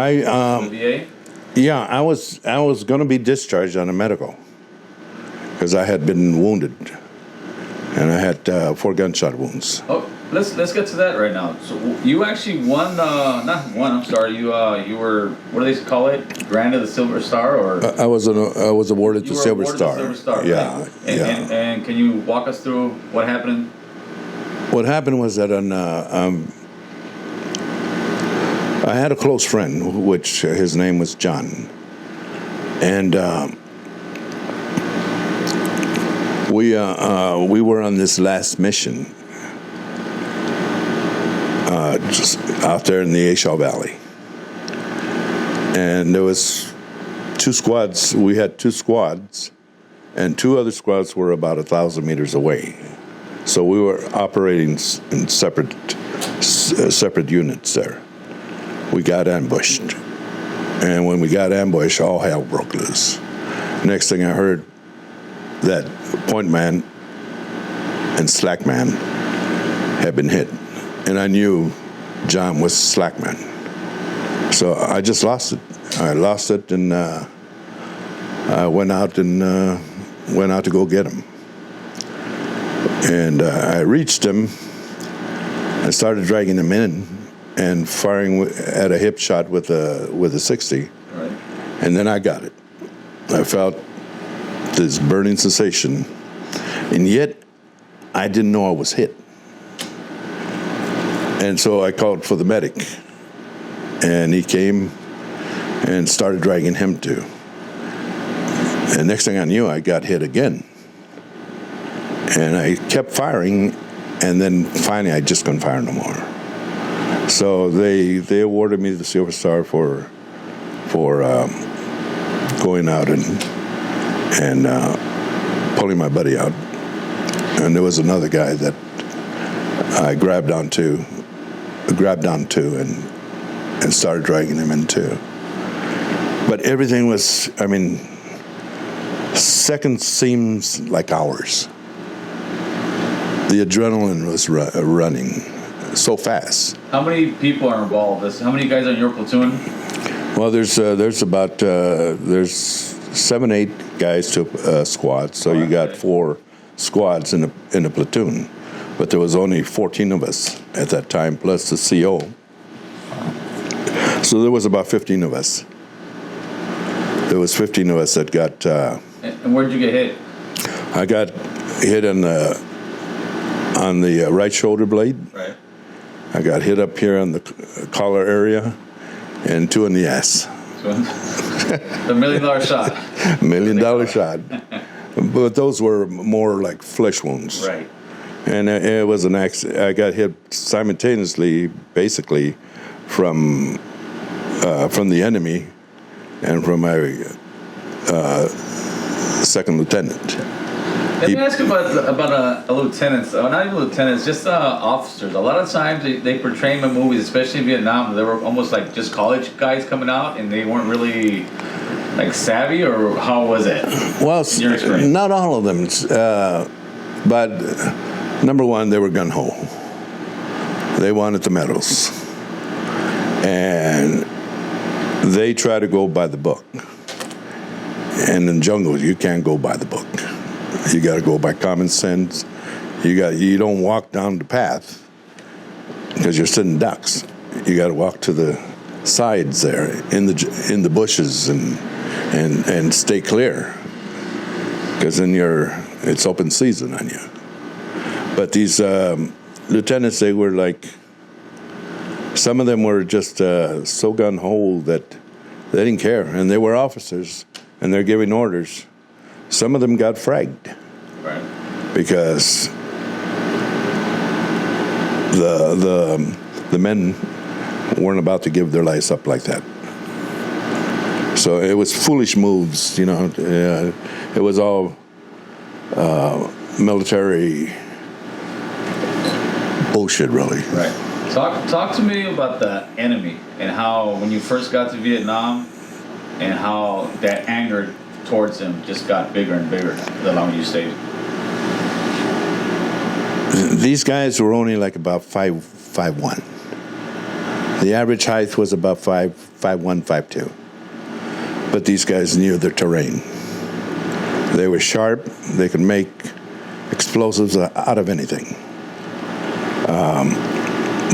The VA? Yeah, I was going to be discharged on a medical because I had been wounded, and I had 4 gunshot wounds. Oh, let's get to that right now. So you actually won, not won. I'm sorry. You were, what do they call it? Granted the Silver Star, or I was awarded the Silver Star. The Silver Star. Yeah, right? yeah. And can you walk us through what happened? What happened was that I had a close friend, which his name was John, and we were on this last mission just out there in the Ashaw Valley, and there was 2 squads. We had 2 squads, and 2 other squads were about 1,000 meters away. So we were operating in separate units there. We got ambushed. And when we got ambushed, all hell broke loose. Next thing I heard, that point man and slack man had been hit. And I knew John was slack man. So I just lost it. I lost it, and I went out to go get him. And I reached him. I started dragging him in and firing at a hip shot with a 60. Right. And then I got it. I felt this burning sensation, and yet I didn't know I was hit. And so I called for the medic, and he came and started dragging him too. And next thing I knew, I got hit again. And I kept firing, and then finally I just couldn't fire no more. So they awarded me the Silver Star for going out and pulling my buddy out. And there was another guy that I grabbed onto and started dragging him in too. But everything was, I mean, seconds seems like hours. The adrenaline was running so fast. How many people are involved? How many guys are in your platoon? Well, there's 7-8 guys to a squad, so you got 4 squads in a platoon. But there was only 14 of us at that time, plus the CO. So there was about 15 of us. There was 15 of us that got. And where did you get hit? I got hit on the right shoulder blade. Right. I got hit up here on the collar area, and 2 in the ass. The $1 million shot. $1 million shot. But those were more like flesh wounds. Right. And it was an accident. I got hit simultaneously, basically, from the enemy and from my second lieutenant. Let me ask you about a lieutenant, not even lieutenants, just officers. A lot of times they portray them in movies, especially in Vietnam, they were almost like just college guys coming out, and they weren't really like savvy, or how was it? Well, your experience? Not all of them, but number one, they were gung-ho. They wanted the medals, and they try to go by the book. And in the jungle, you can't go by the book. You got to go by common sense. You don't walk down the path because you're sitting ducks. You got to walk to the sides there in the bushes and stay clear, because then it's open season on you. But these lieutenants, they were like, some of them were just so gung-ho that they didn't care, and they were officers and they're giving orders. Some of them got fragged. Right. Because the men weren't about to give their lives up like that. So it was foolish moves, you know. It was all military bullshit, really. Right. Talk to me about the enemy and how, when you first got to Vietnam, and how that anger towards him just got bigger and bigger the longer you stayed. These guys were only like about 5'1". The average height was about 5'1", 5'2". But these guys knew their terrain. They were sharp. They could make explosives out of anything.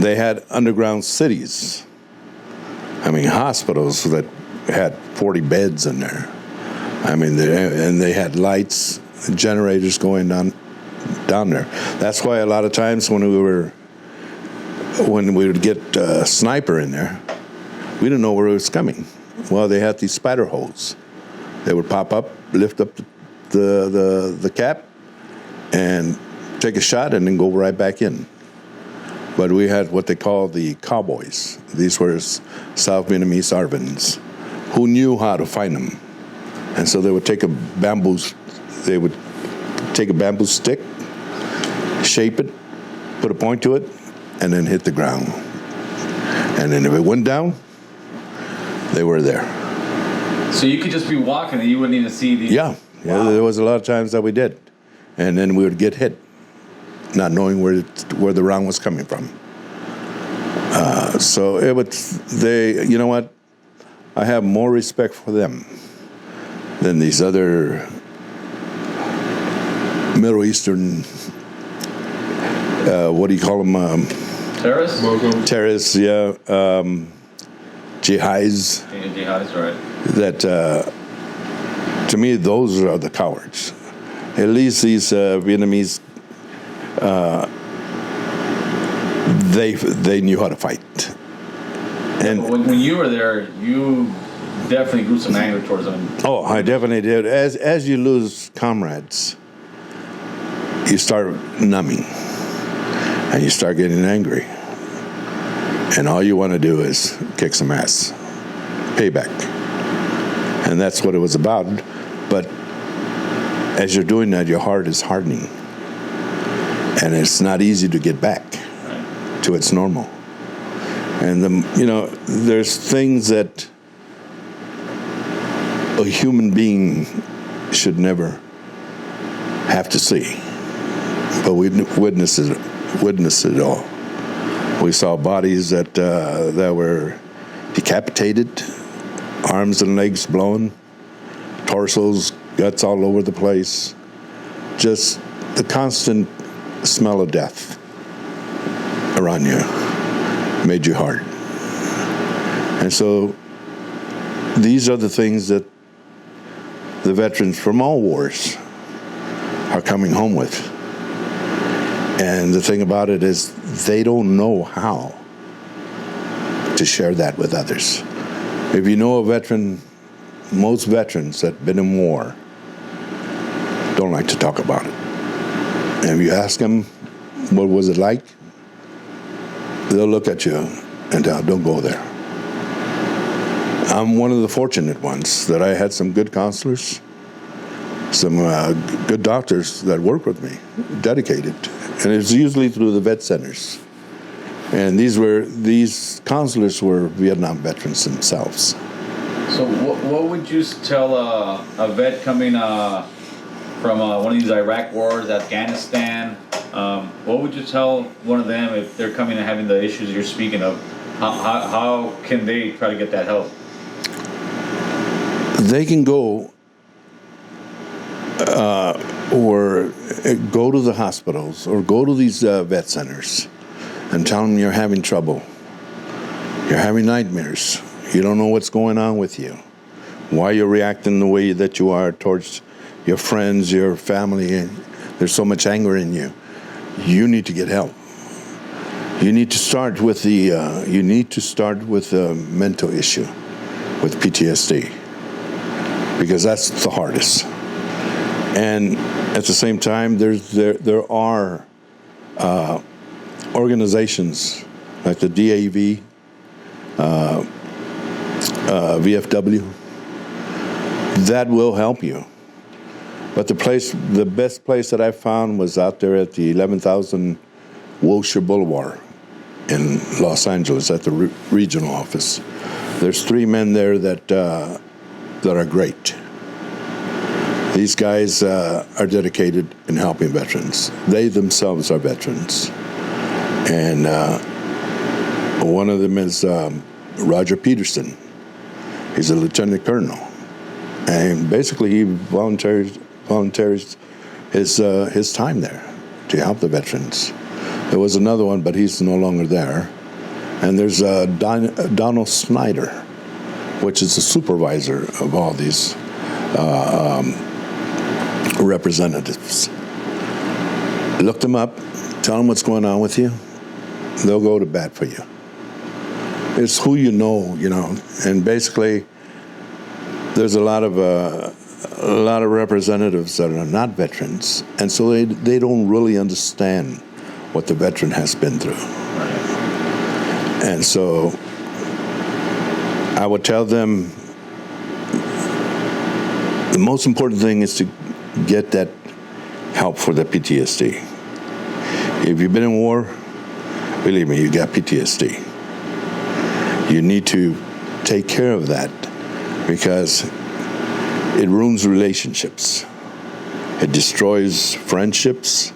They had underground cities. I mean, hospitals that had 40 beds in there. I mean, they had lights, generators going down there. That's why a lot of times when we would get a sniper in there, we didn't know where it was coming. Well, they had these spider holes. They would pop up, lift up the cap, and take a shot, and then go right back in. But we had what they call the cowboys. These were South Vietnamese Arvins who knew how to find them. And so they would take a bamboo stick, shape it, put a point to it, and then hit the ground. And then if it went down, they were there. So you could just be walking and you wouldn't even see the... Yeah. Wow. There was a lot of times that we did. And then we would get hit, not knowing where the round was coming from. So you know what? I have more respect for them than these other Middle Eastern, what do you call them? Terrorists? Terrorists, yeah. Jihads. Jihadists, right. That, to me, those are the cowards. At least these Vietnamese, they knew how to fight. And when you were there, you definitely grew some anger towards them. Oh, I definitely did. As you lose comrades, you start numbing, and you start getting angry, and all you want to do is kick some ass, payback, and that's what it was about. But as you're doing that, your heart is hardening, and it's not easy to get back to its normal. And there's things that a human being should never have to see, but we witnessed it all. We saw bodies that were decapitated, arms and legs blown, torsos, guts all over the place. Just the constant smell of death around you made you hard. And so these are the things that the veterans from all wars are coming home with. And the thing about it is they don't know how to share that with others. If you know a veteran, most veterans that have been in war don't like to talk about it. And if you ask them, what was it like? They'll look at you and don't go there. I'm one of the fortunate ones that I had some good counselors, some good doctors that work with me, dedicated. And it's usually through the vet centers. And these counselors were Vietnam veterans themselves. So what would you tell a vet coming from one of these Iraq wars, Afghanistan? What would you tell one of them if they're coming and having the issues you're speaking of? How can they try to get that help? They can go or go to the hospitals or go to these vet centers and tell them you're having trouble. You're having nightmares. You don't know what's going on with you. Why you're reacting the way that you are towards your friends, your family, and there's so much anger in you. You need to get help. You need to start with the mental issue, with PTSD, because that's the hardest. And at the same time, there are organizations like the DAV, VFW, that will help you. But the best place that I found was out there at the 11,000 Wilshire Boulevard in Los Angeles at the regional office. There's 3 men there that are great. These guys are dedicated in helping veterans. They themselves are veterans. And One of them is Roger Peterson. He's a lieutenant colonel, and basically he volunteers his time there to help the veterans. There was another one, but he's no longer there. And there's Donald Snyder, which is the supervisor of all these representatives. Look them up, tell them what's going on with you. They'll go to bat for you. It's who you know, and basically there's a lot of representatives that are not veterans, and so they don't really understand what the veteran has been through. And so I would tell them the most important thing is to get that help for the PTSD. If you've been in war, believe me, you got PTSD. You need to take care of that because it ruins relationships. It destroys friendships.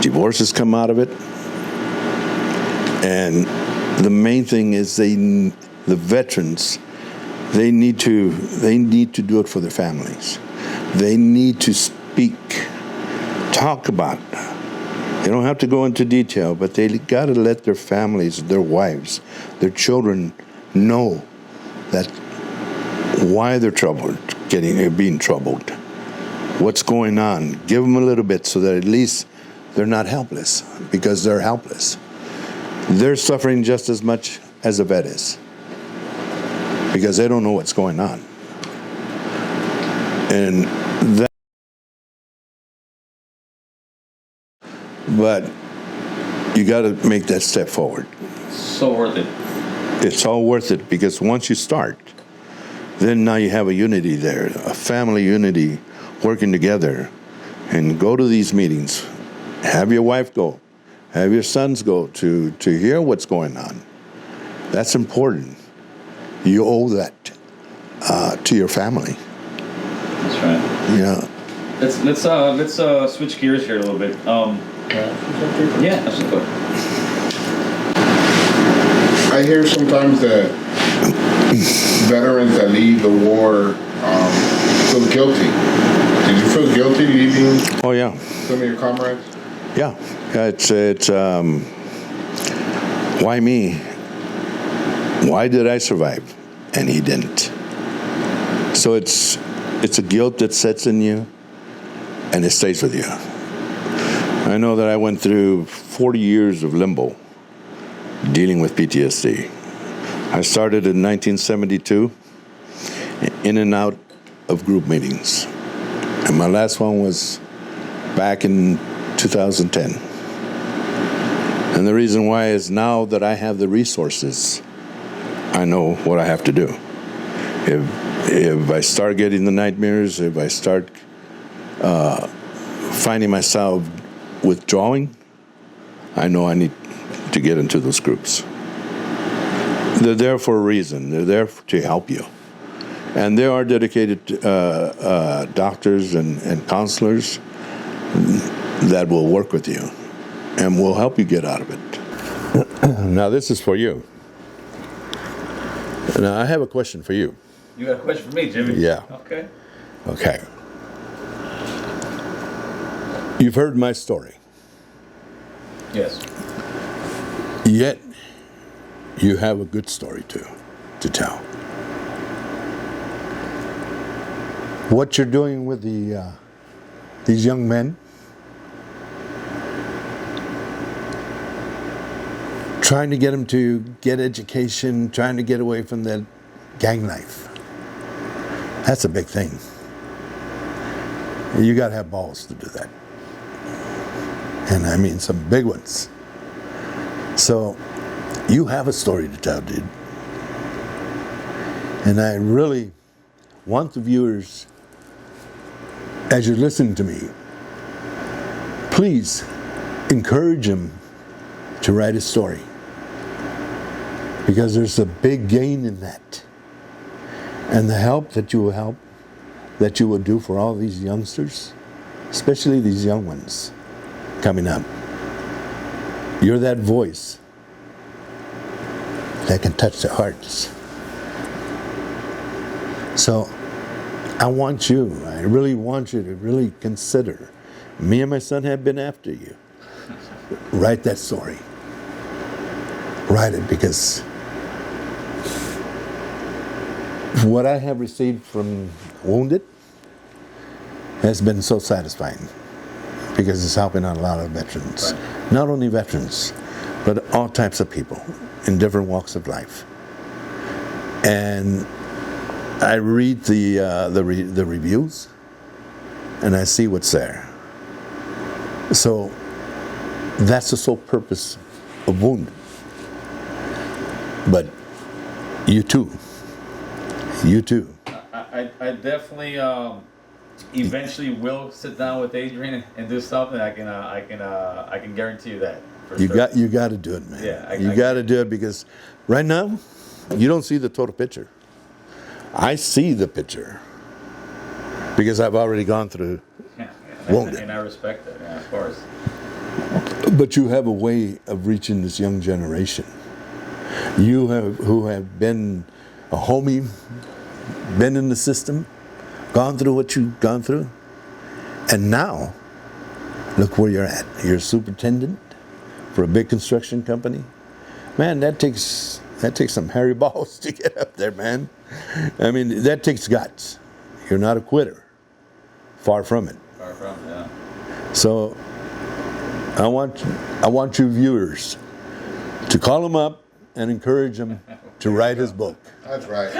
Divorces come out of it. And the main thing is the veterans, they need to do it for their families. They need to speak, talk about it. They don't have to go into detail, but they got to let their families, their wives, their children know that why they're being troubled, what's going on. Give them a little bit so that at least they're not helpless, because they're helpless. They're suffering just as much as the vet is because they don't know what's going on. And that, but you got to make that step forward. So worth it. It's all worth it because once you start, then now you have a unity there, a family unity working together, and go to these meetings. Have your wife go. Have your sons go to hear what's going on. That's important. You owe that to your family. That's right. Yeah. Let's switch gears here a little bit. Yeah, that's good. I hear sometimes that veterans that leave the war feel guilty. Did you feel guilty leaving? Oh yeah. Some of your comrades? Yeah. It's why me? Why did I survive and he didn't? So it's a guilt that sets in you and it stays with you. I know that I went through 40 years of limbo dealing with PTSD. I started in 1972 in and out of group meetings. And my last one was back in 2010. And the reason why is now that I have the resources, I know what I have to do. If I start getting the nightmares, if I start finding myself withdrawing, I know I need to get into those groups. They're there for a reason. They're there to help you. And there are dedicated doctors and counselors that will work with you and will help you get out of it. Now, this is for you. Now, I have a question for you. You got a question for me, Jimmy? Yeah. Okay. You've heard my story. Yes. Yet, you have a good story to tell. What you're doing with these young men, trying to get them to get education, trying to get away from that gang life. That's a big thing. You got to have balls to do that. And I mean some big ones. So you have a story to tell, dude. And I really want the viewers, as you're listening to me, please encourage them to write a story. Because there's a big gain in that. And the help that you will do for all these youngsters, especially these young ones coming up. You're that voice that can touch their hearts. So I really want you to really consider, me and my son have been after you. Write that story. Write it, because what I have received from Wounded has been so satisfying, because it's helping out a lot of veterans. Right. Not only veterans, but all types of people in different walks of life. And I read the reviews, and I see what's there. So that's the sole purpose of Wounded. But you too. I definitely eventually will sit down with Adrian and do something. I can guarantee you that. For sure. You got to do it, man. Yeah, you got to do it, because right now you don't see the total picture. I see the picture because I've already gone through. Yeah, Wounded. and I respect that. Yeah, of course. But you have a way of reaching this young generation. Who have been a homie, been in the system, gone through what you've gone through, and now look where you're at. You're a superintendent for a big construction company. Man, that takes some hairy balls to get up there, man. I mean, that takes guts. You're not a quitter. Far from it. Far from, yeah. So I want you viewers to call him up and encourage him to write his book. That's right.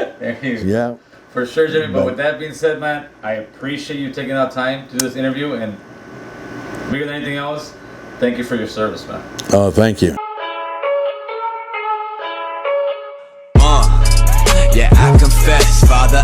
Yeah. For sure, Jimmy. But with that being said, man, I appreciate you taking out time to do this interview, and bigger than anything else, thank you for your service, man. Oh, thank you. Yeah, I confess, Father,